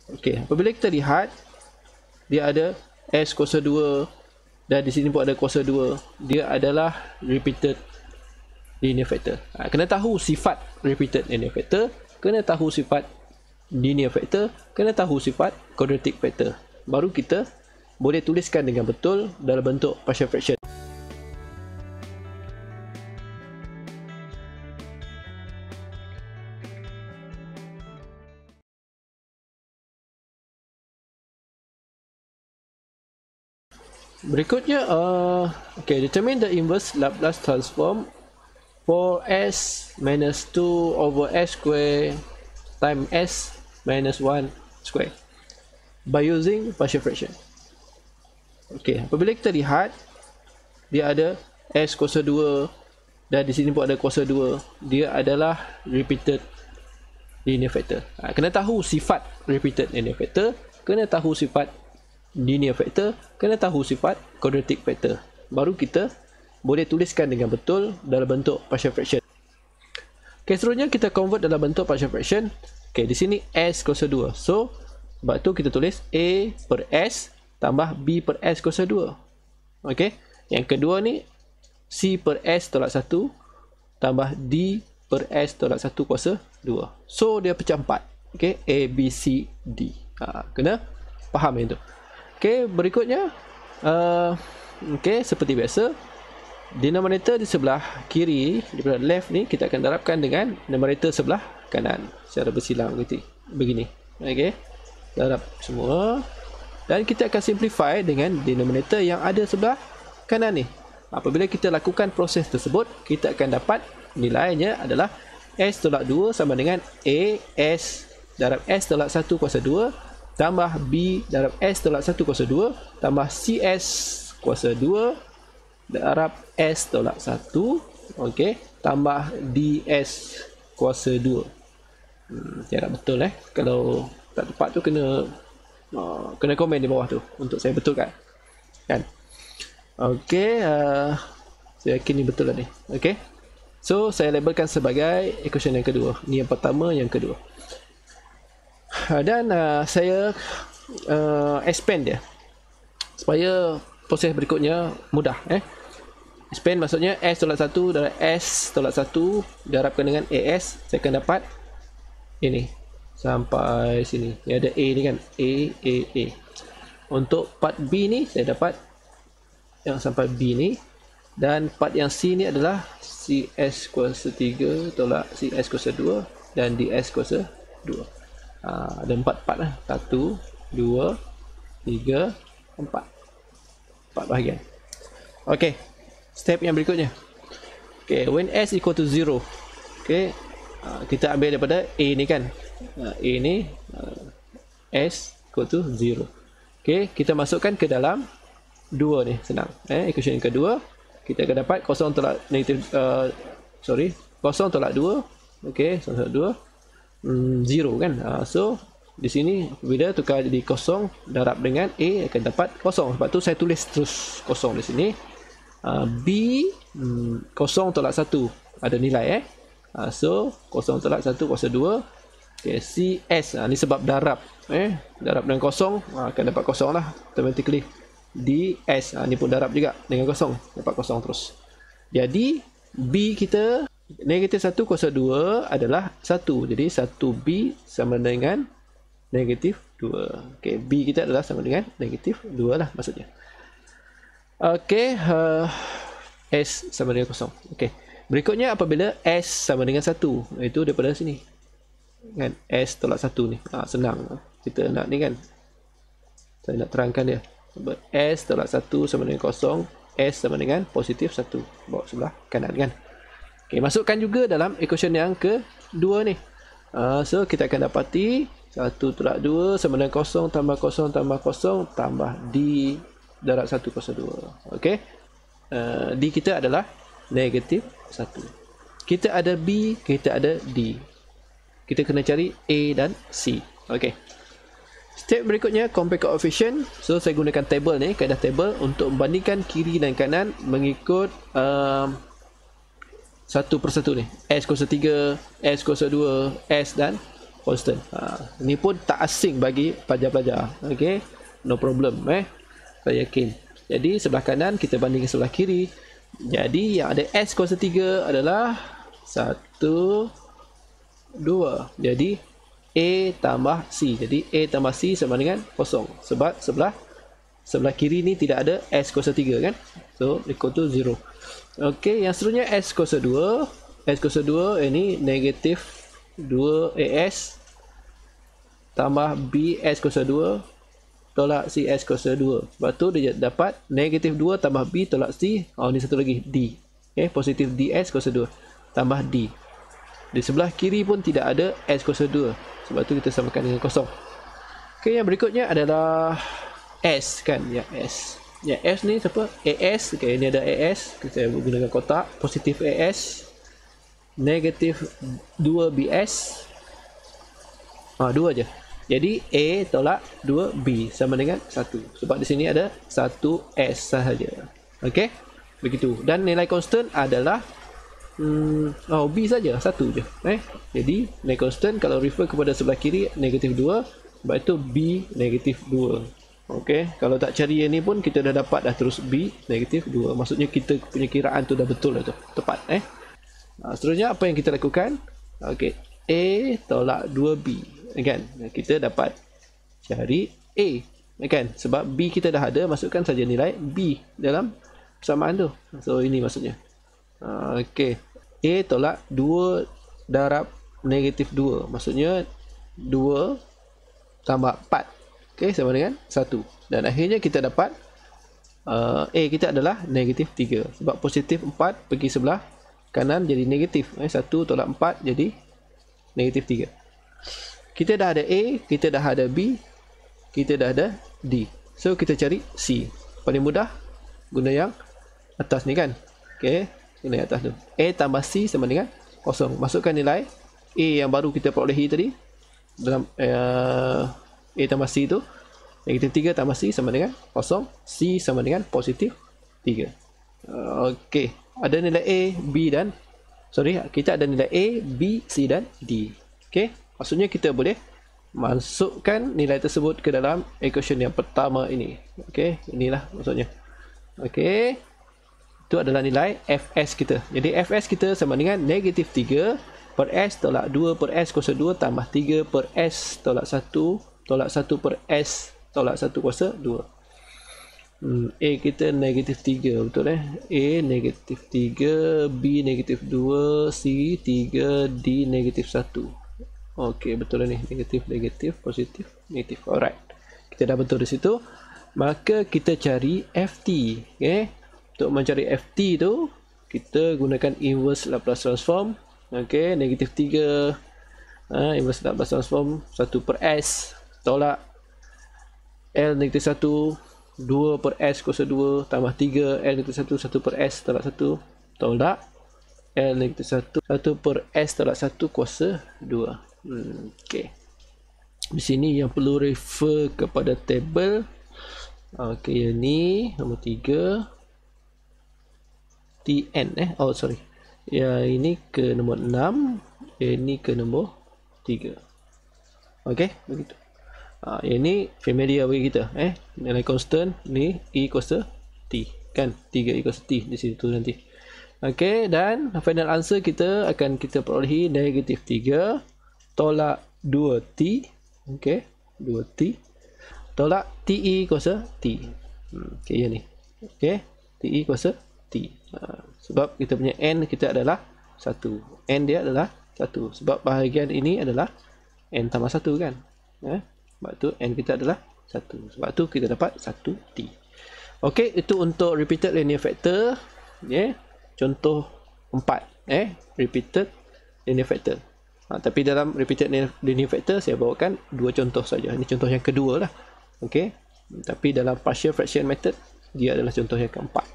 Okey, apabila kita lihat dia ada S kuasa 2 dan di sini pun ada kuasa 2, dia adalah repeated linear factor. Kena tahu sifat repeated linear factor, kena tahu sifat linear factor, kena tahu sifat quadratic factor. Baru kita boleh tuliskan dengan betul dalam bentuk partial fraction. Berikutnya, okay, determine the inverse Laplace transform for s minus 2 over s square times s minus 1 square by using partial fraction. Okay, apabila kita lihat dia ada s kuasa 2 dan di sini pun ada kuasa 2, dia adalah repeated linear factor. Kena tahu sifat repeated linear factor, kena tahu sifat linear factor, kena tahu sifat quadratic factor. Baru kita boleh tuliskan dengan betul dalam bentuk partial fraction. Okay, seterusnya kita convert dalam bentuk partial fraction. Okay, di sini s kuasa 2. So, sebab tu kita tulis a per s tambah b per s kuasa 2. Okay, yang kedua ni c per s tolak 1 tambah d per s tolak 1 kuasa 2. So, dia pecah 4. Okay, a, b, c, d. Kena faham yang tu. Okay, berikutnya okay, seperti biasa, denominator di sebelah kiri, di sebelah left ni kita akan darabkan dengan numerator sebelah kanan secara bersilang begini. Okay, darab semua dan kita akan simplify dengan denominator yang ada sebelah kanan ni. Apabila kita lakukan proses tersebut, kita akan dapat nilainya adalah s tolak 2 sama dengan a s darab s tolak 1 kuasa 2 tambah b darab s tolak 1 kuasa 2 tambah cs kuasa 2 darab s tolak 1, okey, tambah ds kuasa 2. Tiada betul kalau tak tepat tu kena komen di bawah tu untuk saya betulkan. Kan? Okey, saya yakin ni betul lah ni. Okey. So saya labelkan sebagai equation yang kedua. Ni yang pertama, yang kedua. Dan saya expand dia supaya proses berikutnya mudah. Expand maksudnya s tolak 1 darab s tolak 1 darabkan dengan as, saya akan dapat ini sampai sini. Ni ada a ni kan, a. Untuk part b ni saya dapat yang sampai b ni, dan part yang c ni adalah cs kuasa 3 tolak cs kuasa 2 dan ds kuasa 2. Ada 4 part lah. 1, 2, 3, 4 bahagian. Ok, step yang berikutnya. Ok, when s equal to 0, ok, kita ambil daripada a ni kan, a ni s equal to 0. Ok, kita masukkan ke dalam 2 ni, senang. Equation yang kedua, kita akan dapat 0 tolak negatif, 0 tolak 2, ok, 0 tolak 2, 0 kan. So di sini bila tukar jadi 0 darab dengan a akan dapat 0. Sebab tu saya tulis terus 0 di sini. B 0 tolak 1 ada nilai so 0 tolak 1 kuasa 2. Okay, CS ni sebab darab darab dengan 0 akan dapat 0 lah automatically. DS ni pun darab juga dengan 0, dapat 0 terus. Jadi B kita negatif 1 kuasa 2 adalah 1. Jadi 1B sama dengan negatif 2. Okay, B kita adalah sama dengan negatif 2 lah maksudnya. Okay, S sama dengan 0. Okay, berikutnya apabila S sama dengan 1, itu daripada sini kan, S tolak 1 ni. Senang kita nak ni kan, saya nak terangkan dia. S tolak 1 sama dengan 0, S sama dengan positif 1, bawa sebelah kanan kan. Okay, masukkan juga dalam equation yang kedua ni. So kita akan dapati 1 tolak 2 sama dengan 0 tambah 0 tambah 0 tambah D darab 1 kuasa 2. Okay, D kita adalah negatif 1. Kita ada B, kita ada D. Kita kena cari A dan C. Okay, step berikutnya compare coefficient. So saya gunakan table ni, kaedah table untuk membandingkan kiri dan kanan mengikut satu persatu ni, S kuasa 3, S kuasa 2, S dan constant. Ini pun tak asing bagi pelajar-pelajar. Okey, no problem saya yakin. Jadi sebelah kanan kita bandingkan sebelah kiri. Jadi yang ada S kuasa 3 adalah 1, 2. Jadi A tambah C. Jadi A tambah C sama dengan kosong. Sebab sebelah kiri ni tidak ada S kuasa 3 kan. So equal to 0. Okey, yang seterusnya S kuasa 2. S kuasa 2 ini negatif 2AS tambah B S kuasa 2 tolak C S kuasa 2. Sebab tu dia dapat negatif 2 tambah B tolak C. Ni satu lagi D. Positif DS kuasa 2 tambah D. Di sebelah kiri pun tidak ada S kuasa 2. Sebab tu kita samakan dengan kosong. Okey, yang berikutnya adalah S kan. Ya, S. Ya, S ni siapa? AS. Okey, ini ada AS. Kita gunakan kotak. Positif AS. Negatif 2BS. 2 je. Jadi A tolak 2B sama dengan 1. Sebab di sini ada 1S sahaja. Okey? Begitu. Dan nilai constant adalah B saja, 1 je. Jadi nilai constant kalau refer kepada sebelah kiri negatif 2, sebab itu B negatif 2. Okey, kalau tak cari yang ni pun kita dah dapat dah terus B negatif 2. Maksudnya kita punya kiraan tu dah betul dah tu. Tepat seterusnya apa yang kita lakukan? Okey, A tolak 2B kan. Kita dapat cari A kan, sebab B kita dah ada, masukkan saja nilai B dalam persamaan tu. So ini maksudnya. Okey, A tolak 2 darab negatif 2. Maksudnya 2 tambah 4. Okey, sama dengan 1. Dan akhirnya kita dapat A kita adalah negatif 3. Sebab positif 4 pergi sebelah kanan jadi negatif. 1 tolak 4 jadi negatif 3. Kita dah ada A, kita dah ada B, kita dah ada D. So kita cari C. Paling mudah guna yang atas ni kan. Okey, guna yang atas tu. A tambah C sama dengan 0. Masukkan nilai A yang baru kita perolehi tadi dalam A tambah C tu. Negatif 3 tambah C sama dengan 0. C sama dengan positif 3. Okey, ada nilai A, B dan kita ada nilai A, B, C dan D. Okey, maksudnya kita boleh masukkan nilai tersebut ke dalam equation yang pertama ini. Okey, inilah maksudnya. Okey, itu adalah nilai Fs kita. Jadi Fs kita sama dengan negatif 3 per S tolak 2 per S kuasa 2 tambah 3 per S tolak 1 tolak 1 per S tolak 1 kuasa 2. A kita negatif 3, betul A negatif 3, B negatif 2, C 3, D negatif 1. Okey, betul ni. Negatif, positif, negatif. Alright. Kita dah betul di situ. Maka kita cari FT. Okey. Untuk mencari FT tu, kita gunakan inverse Laplace transform. Okey, negatif 3. Inverse Laplace transform 1 per S tolak L negatif 1 2 per S kuasa 2 tambah 3 L negatif 1 1 per S tolak 1 tolak L negatif 1 1 per S tolak 1 kuasa 2. Okey, di sini yang perlu refer kepada table. Okey, yang ni nombor 3 TN yang ini ke nombor 6, ini ke nombor 3. Okey, begitu. Yang ni familiar bagi kita. Nilai constant ni E kuasa T kan, 3 E kuasa T di situ nanti. Okey, dan final answer kita akan kita perolehi negatif 3 tolak 2T. Okey, 2T tolak TE kuasa T. Okey, yang ni. Okey, TE kuasa T. Sebab kita punya N kita adalah 1. N dia adalah 1. Sebab bahagian ini adalah N tambah 1 kan. Sebab tu N kita adalah 1. Sebab tu kita dapat 1T. Okey, itu untuk repeated linear factor. Contoh 4. Repeated linear factor. Tapi dalam repeated linear factor saya bawakan 2 contoh saja. Ini contoh yang kedua lah. Okey. Tapi dalam partial fraction method dia adalah contoh yang keempat.